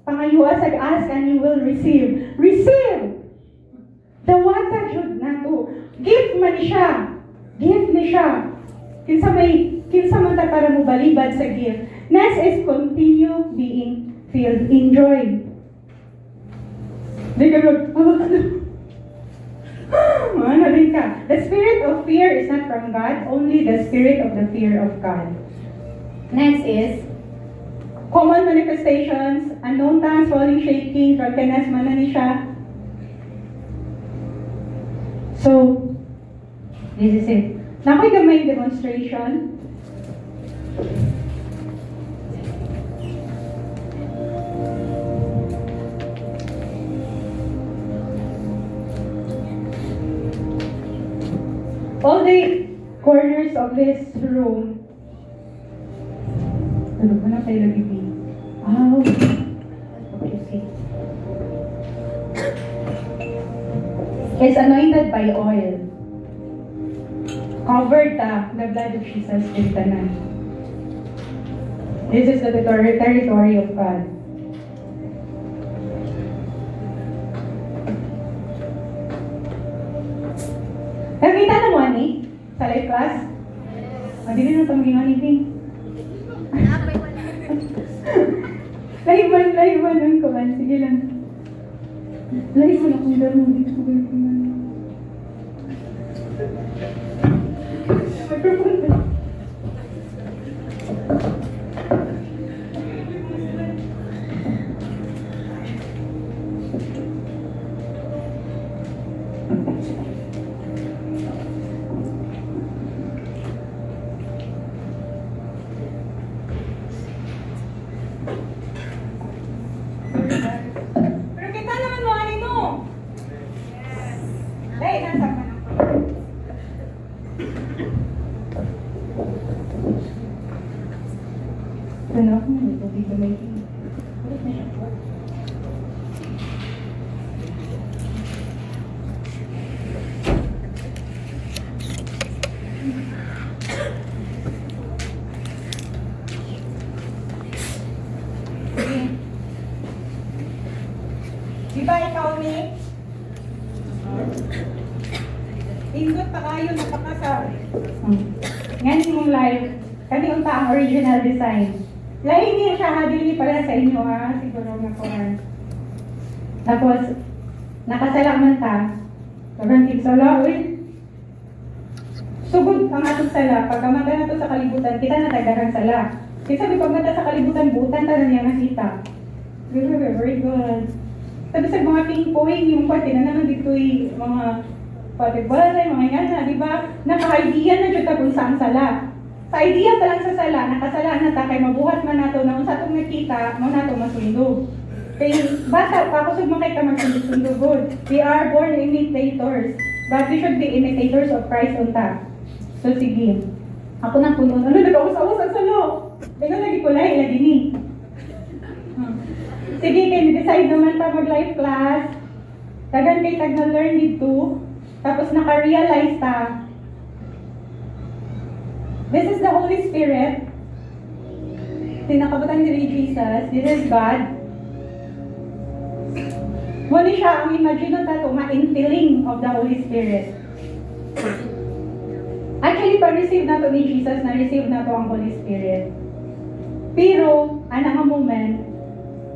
Pangayuas ag ask and you will receive. Receive! Dawata jud na to. Give man siya. Give ni siya. Kinsa man ta para mo balibad sa gift. Next is continue being filled. Enjoy. Di ka ano din ka. The spirit of fear is not from God, only the spirit of the fear of God. Next is common manifestations, unknown tongues, falling, shaking, drunkenness, manani siya. So, this is it. Nakoy gamay demonstration. All the corners of this room. Ano ba na tayo lagi? Oh, okay. Is anointed by oil. Covered the blood of Jesus with tanan. This is the territory of God. Nakita na mo, ani? Sa live class? Hindi na ito maging ani, Ping. Live man ang kuman. Sige lang. Live man akong daro. Dito ko kayo kuman. Microphone ba? Pero kita naman mo, ano no? Dahil nasa ka na. Ano ako na ito? Dito may tingin. Ulit na siya po. Di ba ikaw, Nick? Indot pa kayo, napakasal. Ngayon mong live, kami unta ang original design. Lahi niya siya, hadili pala sa inyo ha, siguro nga ko ha. Tapos, nakasalak man ta. Sobrang tigsala, uy. Sugod ang atong sala, pagkamata na to sa kalibutan, kita na tagagang sala. Kasi sabi pag mata sa kalibutan, butan ta na niya nakita. Very good. Sabi sa mga ping-poing, yung pati na naman dito'y mga patibalay, mga ingana, di ba? Naka-idea na dyan ta kung saan sala. Sa idea pa lang sa sala, nakasala na ta, kay mabuhat man nato na kung sa itong nakita, mo nato masundog. Kaya bata, pakusog mo kay ka magsundog. We are born imitators, but we should be imitators of Christ unta. So sige, ako na puno. Ano, nag-ausawos ang salo? Ikaw lagi kulay, lagi ni. Sige, kayo decide naman pa mag-live class. Tagan kay tag na-learn dito. Tapos naka-realize ta. This is the Holy Spirit. Tinakabutan ni Jesus. This is God. Muna siya ang imagine ta to, ma-infilling of the Holy Spirit. Actually, pag-receive na to ni Jesus, na-receive na to ang Holy Spirit. Pero, anang moment,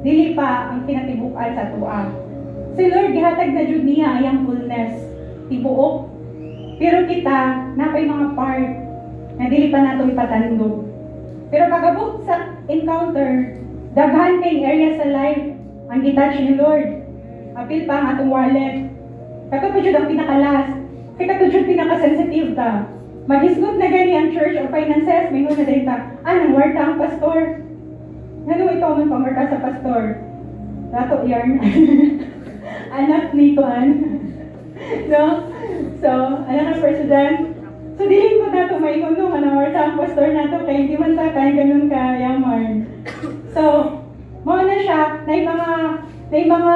dili pa ang kinatibukan sa tuwa. Si Lord, gihatag na jud niya ayang fullness, tibuok. Pero kita, napay mga part na dili pa nato ipatandog. Pero pagabot sa encounter, daghan kay area sa life ang gitouch ni Lord. Apil pa ang atong wallet. Kato pa jud ang pinakalas. Kaya kato jud pinaka-sensitive ta. Magisgot na gani ang church or finances, may na dahil ta, nang warta ang pastor. Ano ito man pamarka sa pastor? Dato yarn. Anak ni Tuan. No? So, anak ng president. So, dihin ko na ito maingon no, manawarta ang pastor na ito, kaya hindi man ta kaya ganun ka yaman. So, mo na siya, na mga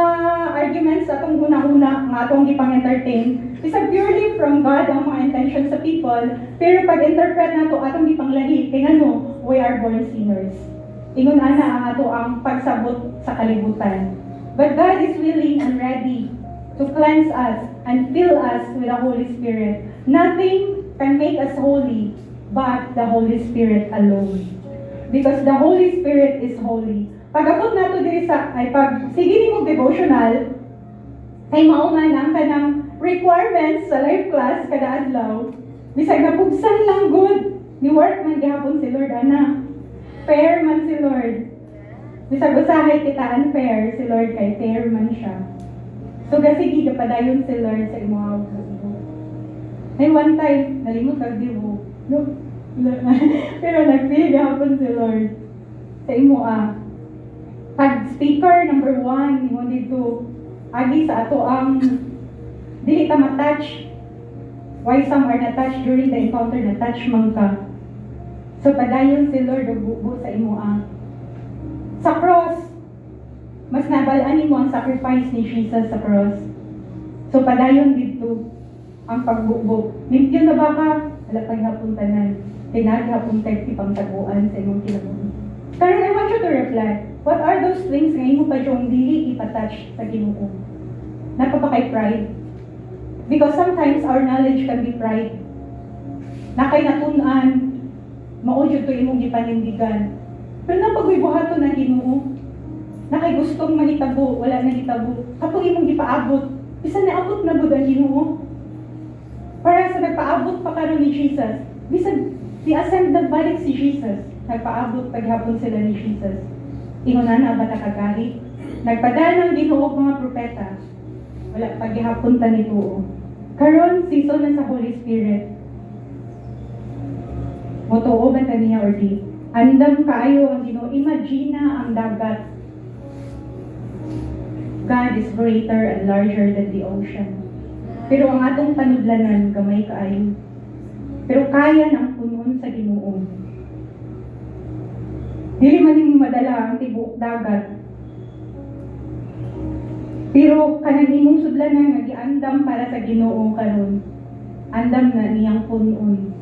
arguments atong una-una nga atong ipang-entertain. Isa purely from God ang mga intentions sa people, pero pag-interpret na ito atong ipanglahi, kaya no, we are born sinners. Ingon ana ang ato ang pagsabot sa kalibutan. But God is willing and ready to cleanse us and fill us with the Holy Spirit. Nothing can make us holy but the Holy Spirit alone. Because the Holy Spirit is holy. Pag-abot nato diri sa ay pag sige nimo devotional kay mao man ang kanang requirements sa life class kada adlaw. Bisag napugsan lang good ni work man gihapon si Lord ana. Fair man si Lord. Bisag usahay kita unfair, si Lord kay fair man siya. So gasigi kapadayon si Lord sa imong bubuo. Ay one time, nalimot kag dibo. No. Pero nag-feel gihapon si Lord sa imo pag speaker number 1 imo dito agi sa ato ang dili ta ma-touch. Why some are na-touch during the encounter, na-touch man ka. So, padayon si Lord bubo sa imo sa cross. Mas nabalaan mo ang sacrifice ni Jesus sa cross. So, padayon dito ang pagbubo. Limpyo na ba ka? Wala pang hapon tanan. Tinaghapon tayo ipang taguan sa imong kinabuhi. Karon, I want you to reflect. What are those things nga imo pa yung dili ipatouch sa Ginoo? Napapakay pride. Because sometimes our knowledge can be pride. Nakay natunan, maudyo to imong gipanindigan. Pero napagwibuhato na Ginoo. Nakay gustong mahitabo, wala na hitabo. Kapag imong gipaabot, bisan naabot na gud ang Ginoo. Para sa nagpaabot pa karon ni Jesus, bisan di-ascend na balik si Jesus, nagpaabot paghapon sila ni Jesus. Ingunan na ba nakagahi? Nagpadala ng Ginoo og mga propeta. Wala paghapon ta nito. Karon season na sa Holy Spirit. Motoo ba ta niya or di? Andam kaayo ang Ginoo. Imagine ang dagat. God is greater and larger than the ocean. Pero ang atong panudlanan gamay kaayo. Pero kaya nang punon sa Ginoo. Dili man ning madala ang tibuok dagat. Pero kanang imong sudlanan nga giandam para sa Ginoo karon. Andam na niyang punon.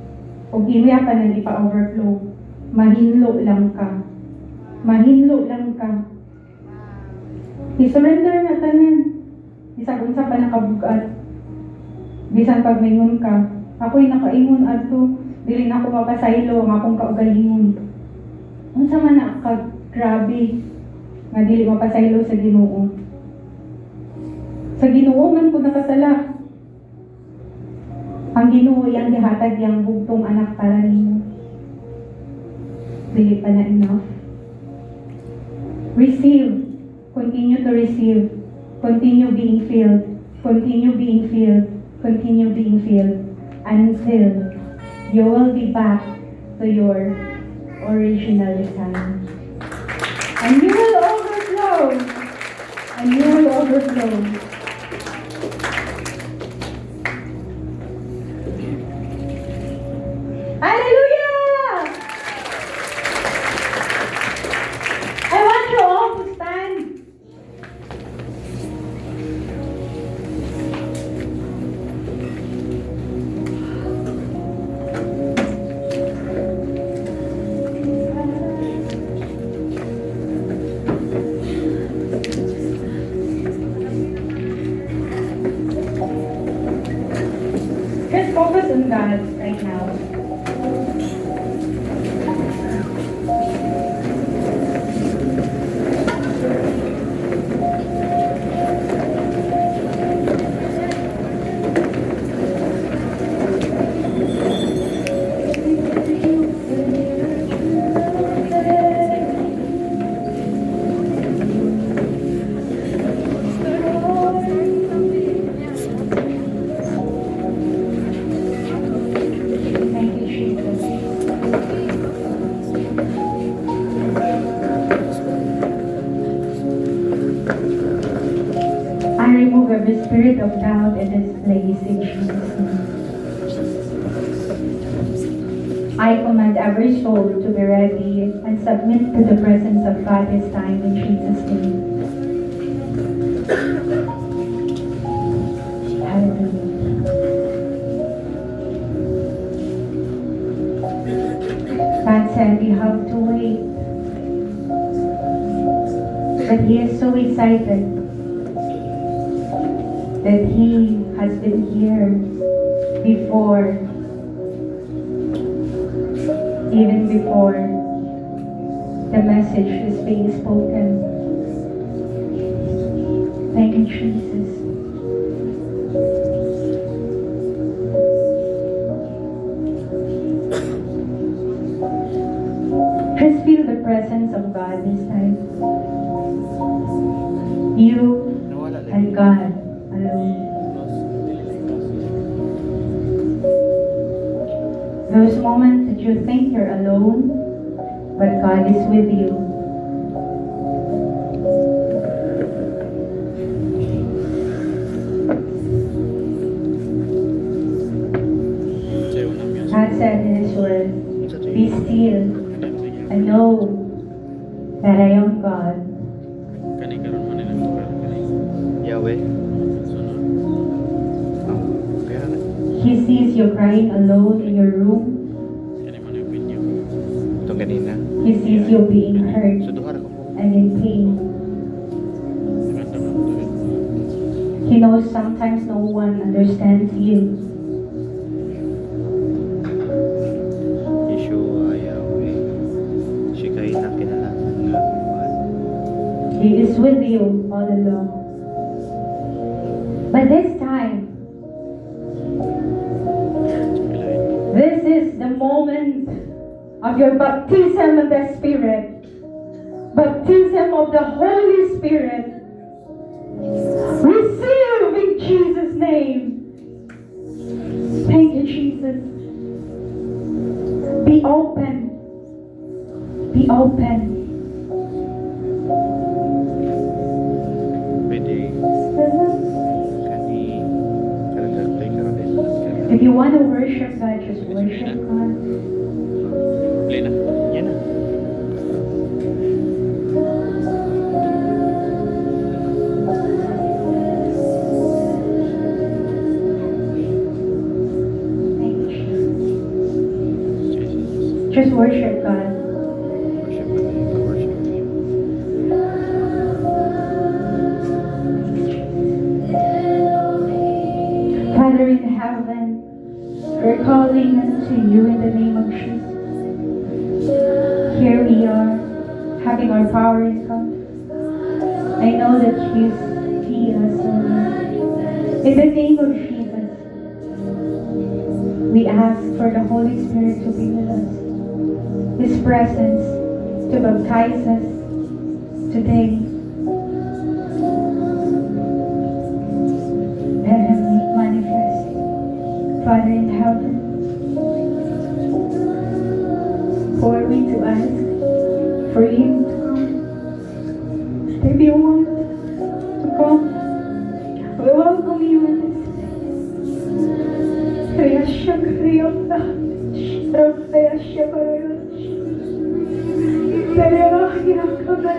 Og imya pa na ipa-overflow. Mahinlo lang ka. Mahinlo lang ka. I-surrender na tanan. Bisag unsa pa nakabugat. Bisan pag maingon ka, ako'y nakaingon adto, dili na ako mapasaylo ang akong kaugalingon. Unsa man na ka grabe nga dili mapasaylo sa Ginoo. Sa Ginoo man ko nakasala. Ang Ginoo yang gihatag yang bugtong anak para nimo. Dili pa na enough. Receive. Continue to receive. Continue being filled. Continue being filled. Continue being filled. Until you will be back to your original design. And you will overflow. And you will overflow. Hallelujah! I want you all to stand. Just focus on God right now. Thank you, Jesus. I remove every spirit of doubt in this place in Jesus' name. I command every soul to be ready and submit to the presence of God this time in Jesus' name. Hallelujah. God said we have to wait. But He is so excited that He has been here before, even before the message is being spoken. Thank you, Jesus. Just feel the presence of God this time. You and God alone. Those moments that you think you're alone, but God is with you. God said in His word, be still and know that I am God. Yahweh. He sees you crying alone in your room. Ito kanina. He sees you being hurt Suduhar ko po. and in pain. He knows sometimes no one understands you. Yeshua, Yahweh. Siya na kinalaman nga. He is with you all along. But this time, this is the moment of your baptism of the Spirit. Baptism of the Holy Spirit. Receive in Jesus' name. Thank you, Jesus. Be open. Be open. Pwede kani karagagtay karoon. If you want to worship God, just worship God. Play na. Yan na. Thank you, Jesus. Jesus. Just worship God. Worship mo na yung worship mo. Father in heaven, we're calling unto you in the name of Jesus. Here we are, having our power in God. I know that you see us, O Lord. In the name of Jesus, we ask for the Holy Spirit to be with us. His presence to baptize us today. Let Him manifest. Father in heaven, for me to ask for Him to come. If you want to come, we welcome you in this place. Kriyasya kriyota, Kriyasya kriyota, Kriyasya kriyota,